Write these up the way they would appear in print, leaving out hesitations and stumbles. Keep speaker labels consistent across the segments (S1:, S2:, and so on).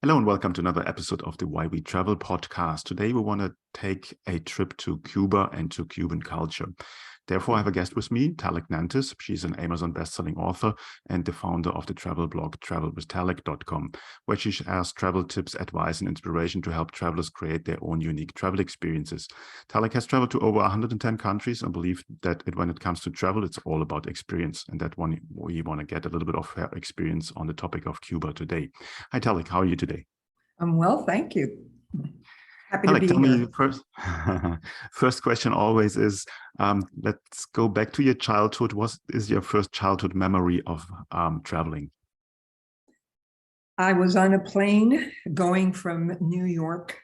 S1: Hello and welcome to another episode of the Why We Travel podcast. Today we want to take a trip to Cuba and to Cuban culture. Therefore, I have a guest with me, Talek. She's an Amazon best-selling author and the founder of the travel blog travelwithtalek.com, where she shares travel tips, advice, and inspiration to help travelers create their own unique travel experiences. Talek has traveled to over 110 countries and believes that when it comes to travel, it's all about experience, and that we want to get a little bit of her experience on the topic of Cuba today. Hi, Talek. How are you today?
S2: I'm well, thank you. Happy to
S1: Alec,
S2: be
S1: tell
S2: here.
S1: me first. First question always is: let's go back to your childhood. What is your first childhood memory of traveling?
S2: I was on a plane going from New York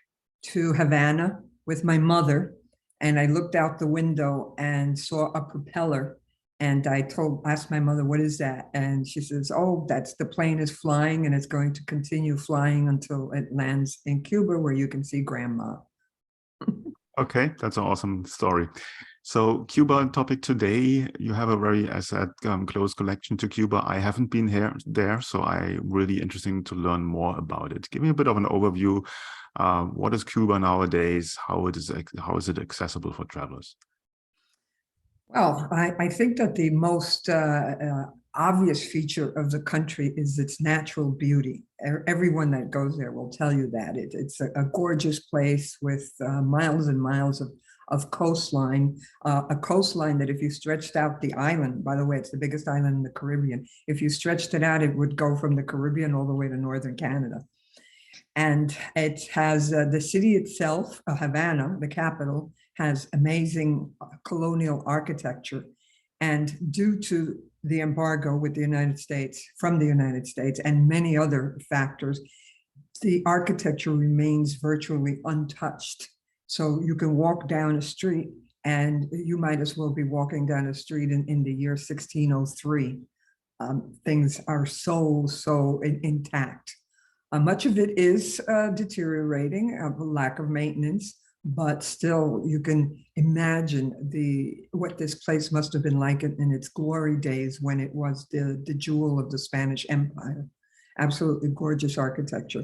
S2: to Havana with my mother, and I looked out the window and saw a propeller. And I asked my mother, "What is that?" And she says, "Oh, that's the plane is flying, and it's going to continue flying until it lands in Cuba, where you can see Grandma."
S1: Okay, that's an awesome story. So Cuba topic today, you have a very, as I said, close connection to Cuba. I haven't been there, so I really interesting to learn more about it. Give me a bit of an overview. What is Cuba nowadays? How is it accessible for travelers?
S2: Well, I think that the most obvious feature of the country is its natural beauty. Everyone that goes there will tell you that. It's a gorgeous place with miles and miles of coastline, a coastline that if you stretched out the island, by the way, it's the biggest island in the Caribbean. If you stretched it out, it would go from the Caribbean all the way to northern Canada. And it has the city itself, Havana, the capital, has amazing colonial architecture. And due to the embargo with the United States, from the United States, and many other factors, the architecture remains virtually untouched. So you can walk down a street and you might as well be walking down a street in the year 1603. Things are so intact. Much of it is deteriorating, lack of maintenance, but still you can imagine what this place must have been like in its glory days when it was the jewel of the Spanish Empire. Absolutely gorgeous architecture.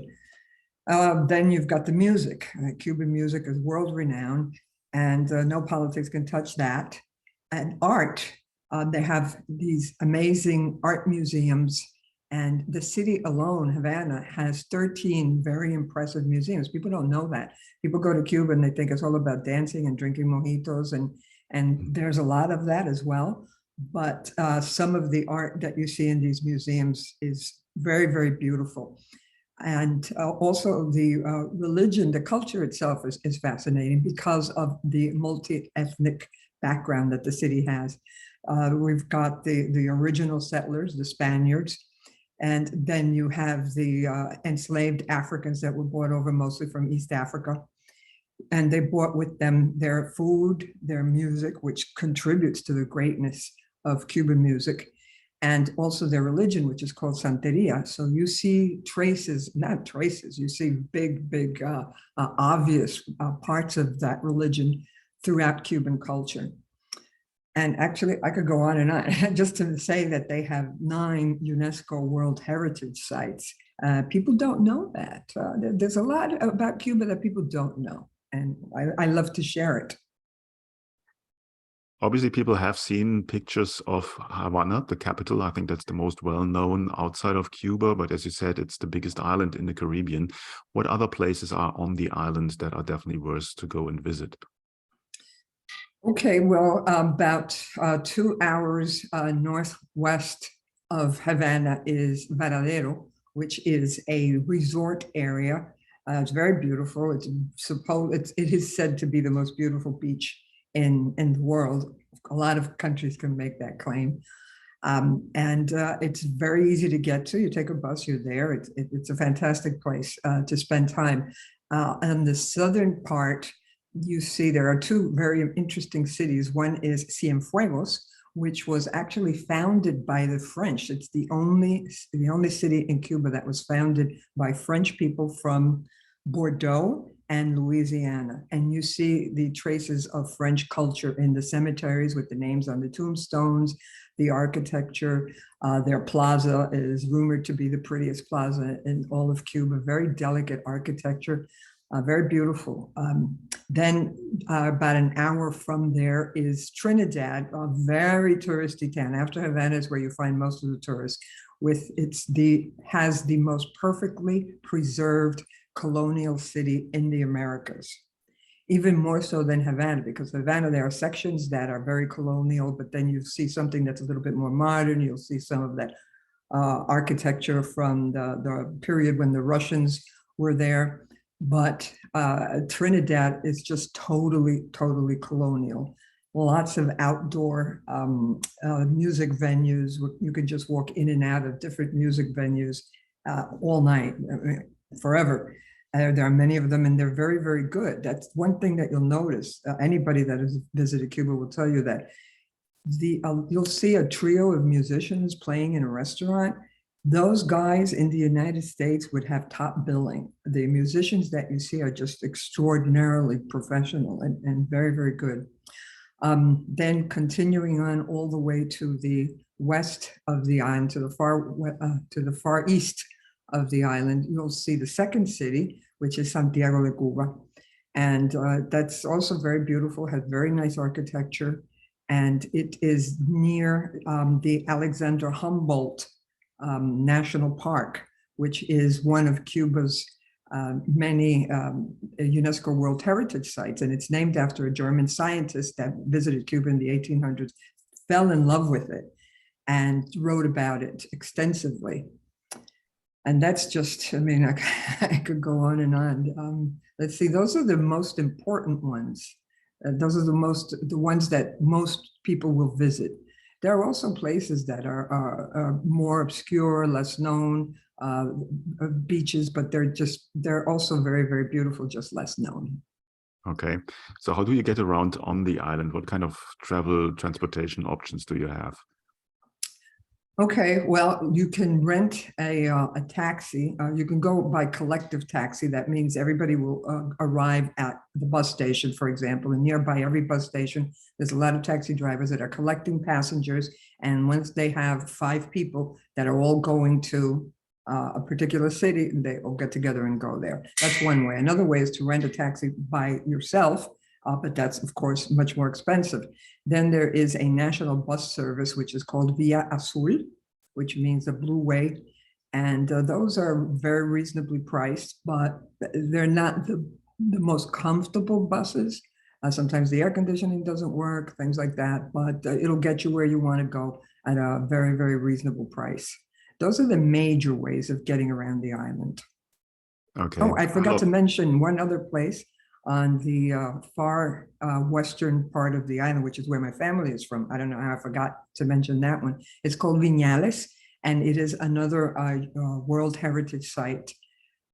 S2: Then you've got the music. Cuban music is world renowned, and no politics can touch that. And art, they have these amazing art museums. And the city alone, Havana, has 13 very impressive museums. People don't know that. People go to Cuba and they think it's all about dancing and drinking mojitos, and there's a lot of that as well. But some of the art that you see in these museums is very beautiful. And also the religion, the culture itself is fascinating because of the multi-ethnic background that the city has. We've got the original settlers, the Spaniards, and then you have the enslaved Africans that were brought over mostly from East Africa. And they brought with them their food, their music, which contributes to the greatness of Cuban music, and also their religion, which is called Santeria. So you see traces, not traces, you see big, obvious parts of that religion throughout Cuban culture. And actually, I could go on and on, just to say that they have 9 UNESCO World Heritage Sites. People don't know that. There's a lot about Cuba that people don't know, and I love to share it.
S1: Obviously, people have seen pictures of Havana, the capital. I think that's the most well-known outside of Cuba. But as you said, it's the biggest island in the Caribbean. What other places are on the island that are definitely worth to go and visit?
S2: Okay, well, about 2 hours northwest of Havana is Varadero, which is a resort area. It's very beautiful. It is said to be the most beautiful beach in the world. A lot of countries can make that claim. And it's very easy to get to. You take a bus, you're there. It's a fantastic place to spend time. On the southern part, you see there are 2 very interesting cities. One is Cienfuegos, which was actually founded by the French. It's the only city in Cuba that was founded by French people from Bordeaux and Louisiana. And you see the traces of French culture in the cemeteries with the names on the tombstones, the architecture. Their plaza is rumored to be the prettiest plaza in all of Cuba, very delicate architecture, very beautiful. Then about an hour from there is Trinidad, a very touristy town. After Havana is where you find most of the tourists. Has the most perfectly preserved colonial city in the Americas, even more so than Havana, because Havana, there are sections that are very colonial, but then you see something that's a little bit more modern. You'll see some of that architecture from the period when the Russians were there. But Trinidad is just totally, totally colonial. Lots of outdoor music venues. You can just walk in and out of different music venues all night, forever. There are many of them, and they're very, very good. That's one thing that you'll notice. Anybody that has visited Cuba will tell you that you'll see a trio of musicians playing in a restaurant. Those guys in the United States would have top billing. The musicians that you see are just extraordinarily professional and very, very good. Then continuing on all the way to the west of the island, to the far east of the island, you'll see the second city, which is Santiago de Cuba. And that's also very beautiful, has very nice architecture. And it is near the Alexander Humboldt National Park, which is one of Cuba's many UNESCO World Heritage Sites. And it's named after a German scientist that visited Cuba in the 1800s, fell in love with it, and wrote about it extensively. And that's just, I mean, I could go on and on. Let's see, those are the most important ones. Those are the ones that most people will visit. There are also places that are more obscure, less known, beaches, but they're also very, very beautiful, just less known.
S1: Okay. So how do you get around on the island? What kind of transportation options do you have?
S2: Okay, well, you can rent a taxi. You can go by collective taxi. That means everybody will arrive at the bus station, for example, and nearby every bus station, there's a lot of taxi drivers that are collecting passengers. And once they have 5 people that are all going to a particular city, they all get together and go there. That's one way. Another way is to rent a taxi by yourself, but that's, of course, much more expensive. Then there is a national bus service, which is called Via Azul, which means the blue way. And those are very reasonably priced, but they're not the most comfortable buses. Sometimes the air conditioning doesn't work, things like that, but it'll get you where you want to go at a very, very reasonable price. Those are the major ways of getting around the island.
S1: Okay.
S2: Oh, I forgot to mention one other place on the far western part of the island, which is where my family is from. I don't know how I forgot to mention that one. It's called Viñales, and it is another World Heritage Site.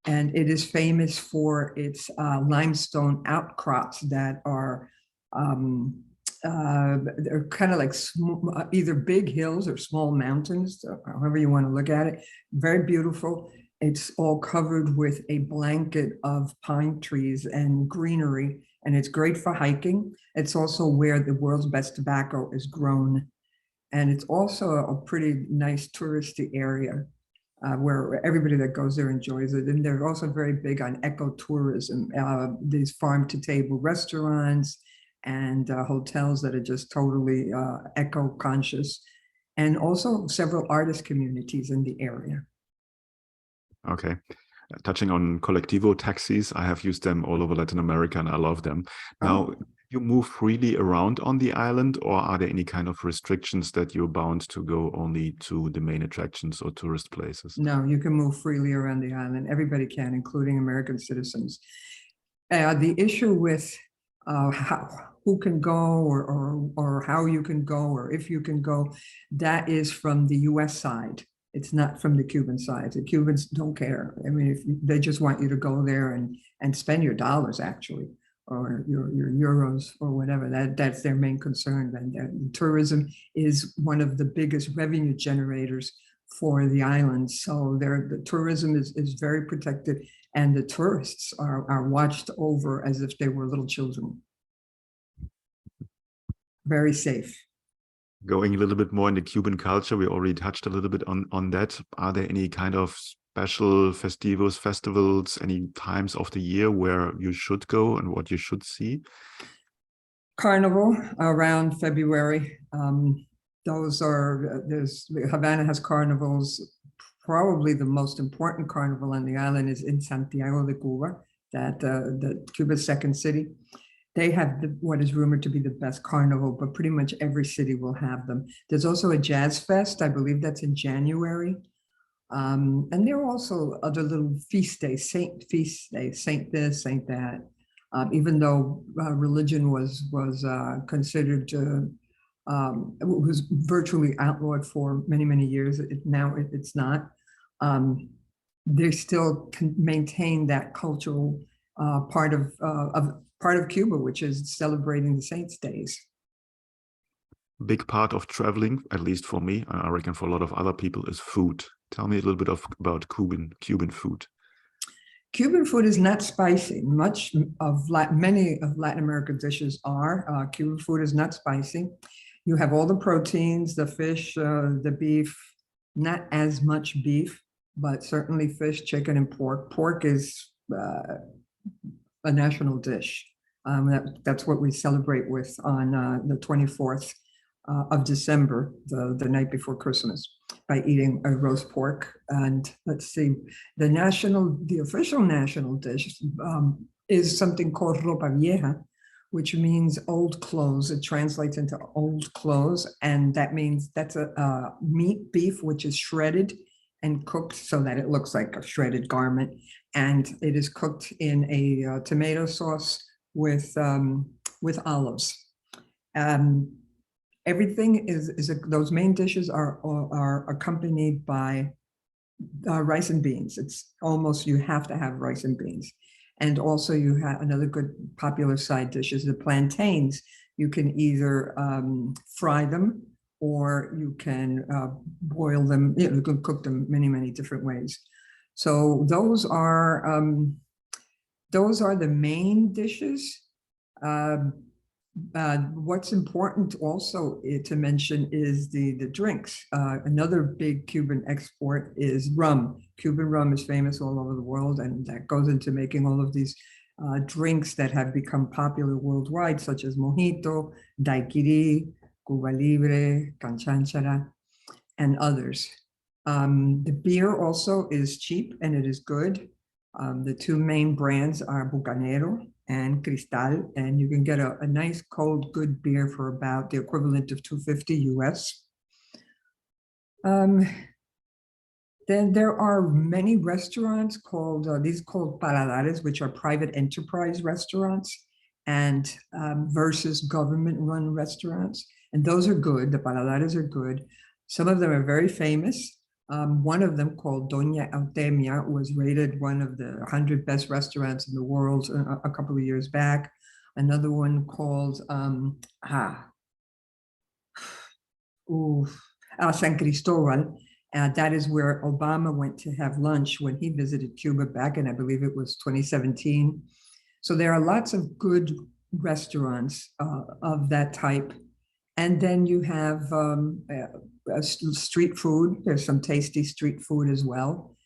S2: And it is famous for its limestone outcrops that are they're kind of like either big hills or small mountains, however you want to look at it. Very beautiful. It's all covered with a blanket of pine trees and greenery, and it's great for hiking. It's also where the world's best tobacco is grown. And it's also a pretty nice touristy area where everybody that goes there enjoys it. And they're also very big on ecotourism, these farm-to-table restaurants and hotels that are just totally eco-conscious, and also several artist communities in the area.
S1: Okay. Touching on Colectivo taxis, I have used them all over Latin America and I love them. Now, you move freely around on the island, or are there any kind of restrictions that you're bound to go only to the main attractions or tourist places?
S2: No, you can move freely around the island. Everybody can, including American citizens. The issue with who can go or how you can go or if you can go, that is from the US side. It's not from the Cuban side. The Cubans don't care. I mean, they just want you to go there and spend your dollars, actually, or your euros or whatever. That's their main concern. And tourism is one of the biggest revenue generators for the islands. So the tourism is very protected, and the tourists are watched over as if they were little children. Very safe.
S1: Going a little bit more into Cuban culture, we already touched a little bit on that. Are there any kind of special festivals, any times of the year where you should go and what you should see?
S2: Carnival around February. Havana has carnivals. Probably the most important carnival on the island is in Santiago de Cuba, the Cuba's second city. They have what is rumored to be the best carnival, but pretty much every city will have them. There's also a jazz fest, I believe that's in January. And there are also other little feast days, saint this, saint that. Even though religion was considered it was virtually outlawed for many years. Now it's not. They still can maintain that cultural part of Cuba, which is celebrating the saints' days.
S1: Big part of traveling, at least for me, and I reckon for a lot of other people, is food. Tell me a little bit about Cuban food.
S2: Cuban food is not spicy. Many of Latin American dishes are. Cuban food is not spicy. You have all the proteins, the fish, the beef, not as much beef, but certainly fish, chicken, and pork. Pork is a national dish. That's what we celebrate with on the 24th of December, the night before Christmas, by eating a roast pork. And let's see, the official national dish is something called ropa vieja, which means old clothes. It translates into old clothes, and that means that's a beef which is shredded and cooked so that it looks like a shredded garment, and it is cooked in a tomato sauce with olives. Everything those main dishes are accompanied by rice and beans. It's almost, you have to have rice and beans. And also you have another good popular side dish is the plantains. You can either fry them, or you can boil them. You can cook them many different ways. So those are the main dishes. What's important also to mention is the drinks. Another big Cuban export is rum. Cuban rum is famous all over the world, and that goes into making all of these drinks that have become popular worldwide, such as mojito, daiquiri, Cuba Libre, canchanchara, and others. The beer also is cheap and it is good. The two main brands are Bucanero and Cristal, and you can get a nice cold good beer for about the equivalent of $2.50 US. Then there are many restaurants called paladares, which are private enterprise restaurants, and versus government-run restaurants, and those are good. The paladares are good. Some of them are very famous. One of them, called Doña Eutemia, was rated one of the 100 best restaurants in the world a couple of years back. Another one called San Cristobal. That is where Obama went to have lunch when he visited Cuba back in, I believe it was 2017. So there are lots of good restaurants of that type. And then you have street food. There's some tasty street food as well.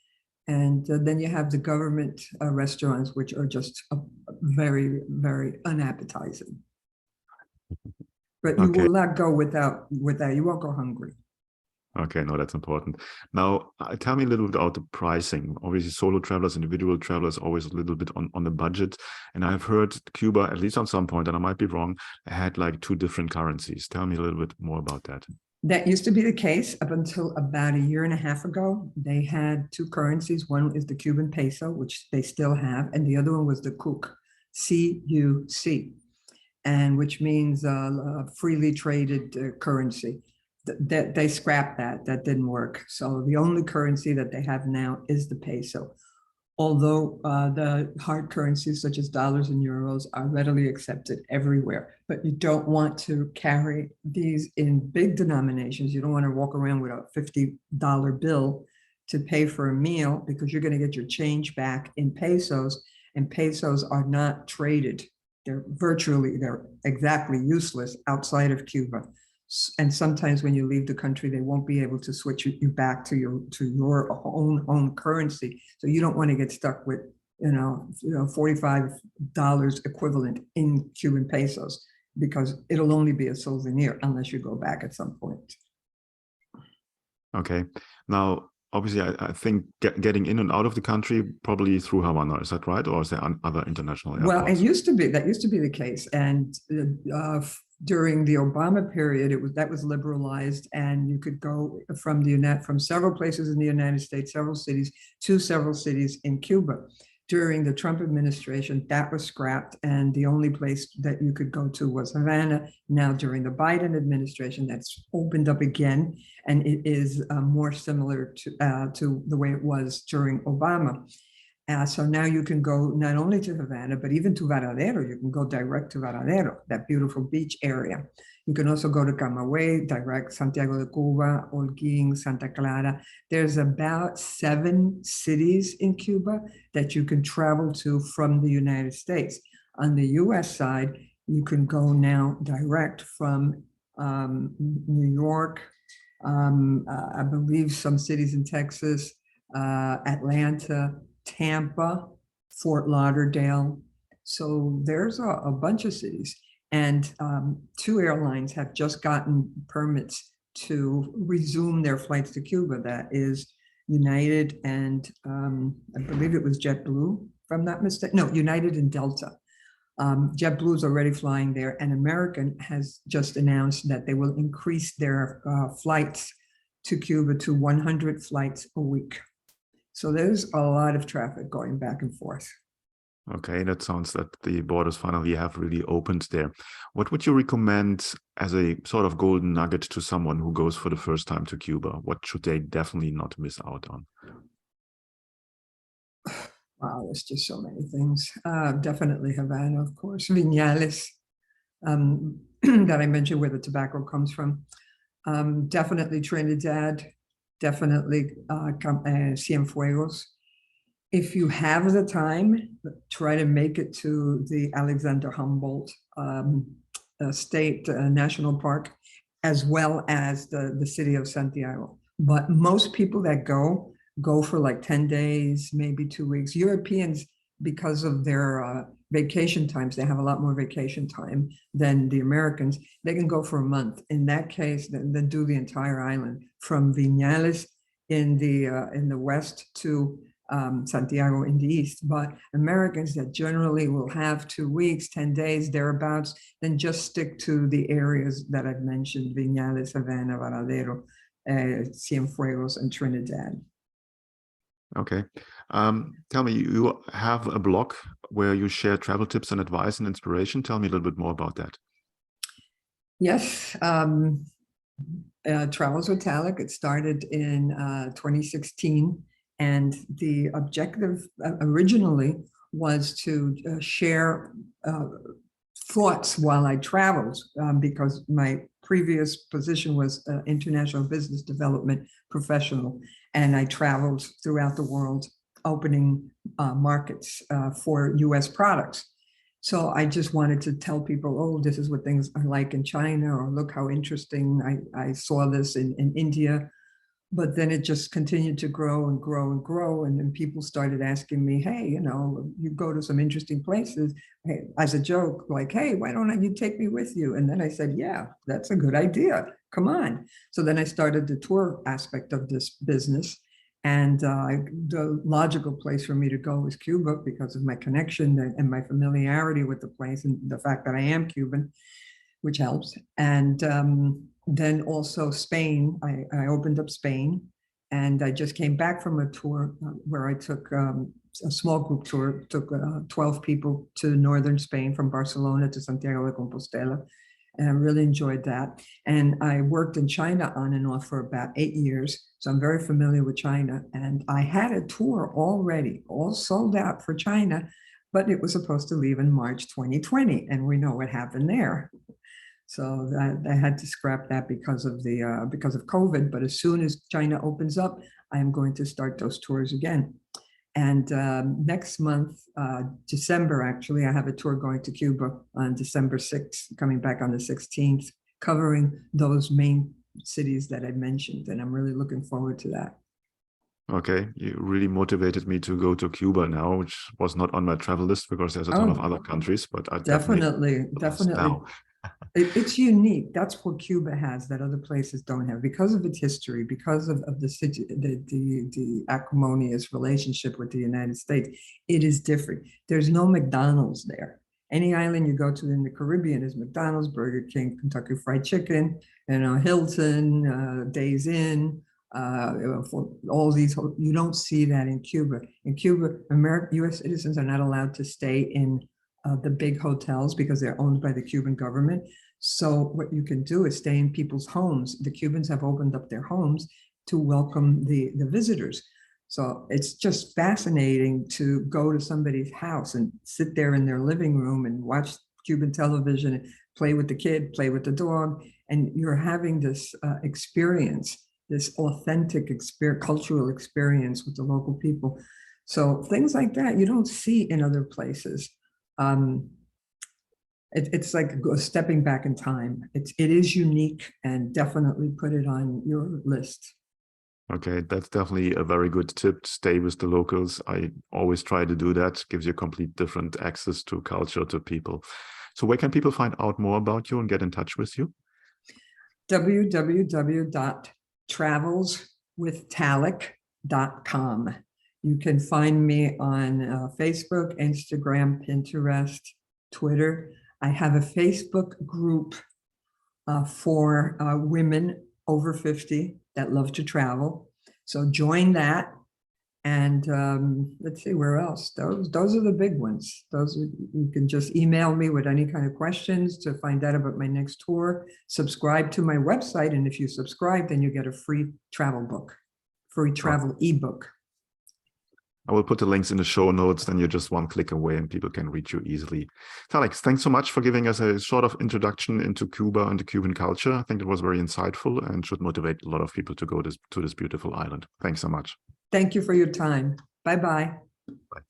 S2: And then you have the government restaurants, which are just very unappetizing. But you will not go without, you won't go hungry.
S1: Okay, no, that's important. Now, tell me a little bit about the pricing. Obviously, solo travelers, individual travelers, always a little bit on the budget. And I've heard Cuba, at least on some point, and I might be wrong, had like 2 different currencies. Tell me a little bit more about that.
S2: That used to be the case up until about a year and a half ago. They had 2 currencies. One is the Cuban peso, which they still have, and the other one was the CUC, C-U-C, and which means freely traded currency. They scrapped that. That didn't work. So the only currency that they have now is the peso. although the hard currencies such as dollars and euros are readily accepted everywhere. But you don't want to carry these in big denominations. You don't want to walk around with a $50 bill to pay for a meal, because you're going to get your change back in pesos, and pesos are not traded. They're exactly useless outside of Cuba. And sometimes when you leave the country, they won't be able to switch you back to your own home currency. So you don't want to get stuck with, $45 equivalent in Cuban pesos, because it'll only be a souvenir unless you go back at some point.
S1: Okay. Now, obviously, I think getting in and out of the country probably through Havana, is that right? Or is there other international airports?
S2: Well, that used to be the case. And during the Obama period, that was liberalized, and you could go from several places in the United States, several cities, to several cities in Cuba. During the Trump administration, that was scrapped, and the only place that you could go to was Havana. Now, during the Biden administration, that's opened up again, and it is more similar to the way it was during Obama. So now you can go not only to Havana, but even to Varadero. You can go direct to Varadero, that beautiful beach area. You can also go to Camagüey, direct Santiago de Cuba, Holguín, Santa Clara. There's about 7 cities in Cuba that you can travel to from the United States. On the US side, you can go now direct from New York, I believe some cities in Texas, Atlanta, Tampa, Fort Lauderdale. So there's a bunch of cities. And 2 airlines have just gotten permits to resume their flights to Cuba. That is United and I believe it was JetBlue, if I'm not mistaken. No, United and Delta. JetBlue is already flying there, and American has just announced that they will increase their flights to Cuba to 100 flights a week. So there's a lot of traffic going back and forth.
S1: Okay, that sounds that the borders finally have really opened there. What would you recommend as a sort of golden nugget to someone who goes for the first time to Cuba? What should they definitely not miss out on?
S2: Wow, there's just so many things. Definitely Havana, of course. Viñales, that I mentioned, where the tobacco comes from. Definitely Trinidad. Definitely Cienfuegos. If you have the time, try to make it to the Alexander Humboldt State National Park, as well as the city of Santiago. But most people that go for like 10 days, maybe 2 weeks. Europeans, because of their vacation times, they have a lot more vacation time than the Americans. They can go for a month. In that case, then do the entire island from Viñales in the west to Santiago in the east. But Americans that generally will have 2 weeks, 10 days, thereabouts, then just stick to the areas that I've mentioned: Viñales, Havana, Varadero, Cienfuegos, and Trinidad.
S1: Okay. Tell me, you have a blog where you share travel tips and advice and inspiration. Tell me a little bit more about that.
S2: Yes. Travels with Talek. It started in 2016. And the objective originally was to share thoughts while I traveled, because my previous position was international business development professional, and I traveled throughout the world opening markets for US products. So I just wanted to tell people, oh, this is what things are like in China, or look how interesting, I saw this in India. But then it just continued to grow and grow and grow. And then people started asking me, hey, you go to some interesting places, hey, as a joke, like, hey, why don't you take me with you? And then I said, yeah, that's a good idea. Come on. So then I started the tour aspect of this business. And the logical place for me to go was Cuba, because of my connection and my familiarity with the place, and the fact that I am Cuban, which helps. And then also Spain. I opened up Spain, and I just came back from a tour where I took a small group tour, took 12 people to northern Spain, from Barcelona to Santiago de Compostela. and I really enjoyed that. And I worked in China on and off for about 8 years, so I'm very familiar with China. And I had a tour already, all sold out for China, but it was supposed to leave in March 2020, and we know what happened there. So that I had to scrap that because of COVID. But as soon as China opens up, I am going to start those tours again. And next month, December, actually, I have a tour going to Cuba on December 6th, coming back on the 16th, covering those main cities that I mentioned. And I'm really looking forward to that.
S1: Okay, you really motivated me to go to Cuba now, which was not on my travel list because there's a ton of other countries, but I
S2: definitely.
S1: Now.
S2: It's unique. That's what Cuba has that other places don't have, because of its history, because of the acrimonious relationship with the United States. It is different. There's no McDonald's there. Any island you go to in the Caribbean is McDonald's, Burger King, Kentucky Fried Chicken, Hilton, Days Inn, for all these. You don't see that in Cuba. In Cuba, U.S. citizens are not allowed to stay in the big hotels because they're owned by the Cuban government. So what you can do is stay in people's homes. The Cubans have opened up their homes to welcome the visitors. So it's just fascinating to go to somebody's house and sit there in their living room and watch Cuban television, and play with the kid, play with the dog, and you're having this experience, this authentic cultural experience with the local people. So things like that you don't see in other places. It's like stepping back in time. It is unique, and definitely put it on your list.
S1: Okay, that's definitely a very good tip. Stay with the locals. I always try to do that. Gives you complete different access to culture, to people. So where can people find out more about you and get in touch with you?
S2: www.travelswithtalek.com. You can find me on Facebook, Instagram, Pinterest, Twitter. I have a Facebook group for women over 50 that love to travel. So join that. And let's see, where else? Those are the big ones. You can just email me with any kind of questions to find out about my next tour. Subscribe to my website, and if you subscribe, then you get a free travel book, free travel ebook.
S1: I will put the links in the show notes, then you're just one click away and people can reach you easily. Talek, thanks so much for giving us a sort of introduction into Cuba and the Cuban culture. I think it was very insightful and should motivate a lot of people to go to this beautiful island. Thanks so much.
S2: Thank you for your time. Bye-bye.
S1: Bye.